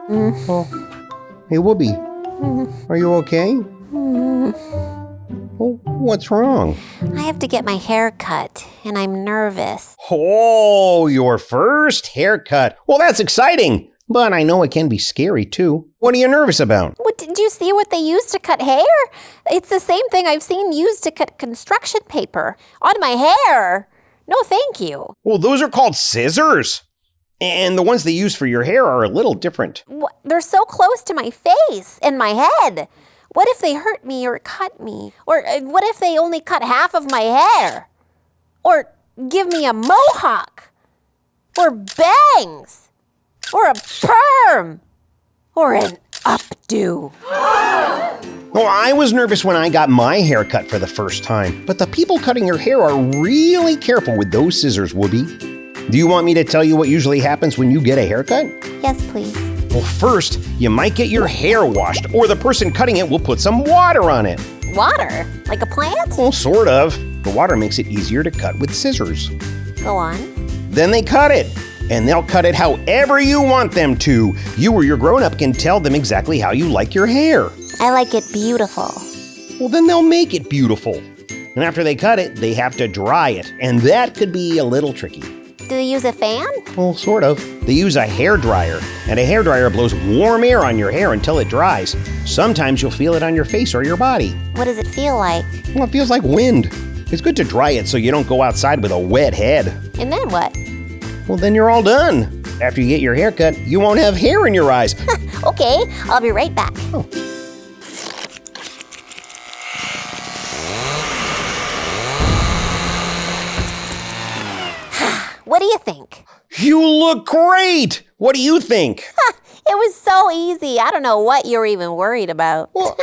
Oh. Hey, Wooby. Are you okay? Oh, what's wrong? I have to get my hair cut, and I'm nervous. Oh, your first haircut. Well, that's exciting. But I know it can be scary, too. What are you nervous about? What, did you see what they use to cut hair? It's the same thing I've seen used to cut construction paper. On my hair. No, thank you. Well, those are called scissors. And the ones they use for your hair are a little different. They're so close to my face and my head. What if they hurt me or cut me? Or what if they only cut half of my hair? Or give me a mohawk? Or bangs? Or a perm? Or an updo? Well, I was nervous when I got my hair cut for the first time, but the people cutting your hair are really careful with those scissors, Wooby. Do you want me to tell you what usually happens when you get a haircut? Yes, please. Well, first, you might get your hair washed, or the person cutting it will put some water on it. Water? Like a plant? Well, sort of. The water makes it easier to cut with scissors. Go on. Then they cut it, and they'll cut it however you want them to. You or your grown-up can tell them exactly how you like your hair. I like it beautiful. Well, then they'll make it beautiful. And after they cut it, they have to dry it, and that could be a little tricky. Do they use a fan? Well, sort of. They use a hair dryer, and a hair dryer blows warm air on your hair until it dries. Sometimes you'll feel it on your face or your body. What does it feel like? Well, it feels like wind. It's good to dry it so you don't go outside with a wet head. And then what? Well, then you're all done. After you get your hair cut, you won't have hair in your eyes. Okay, I'll be right back. Oh. What do you think? You look great! What do you think? It was so easy. I don't know what you were even worried about. Well,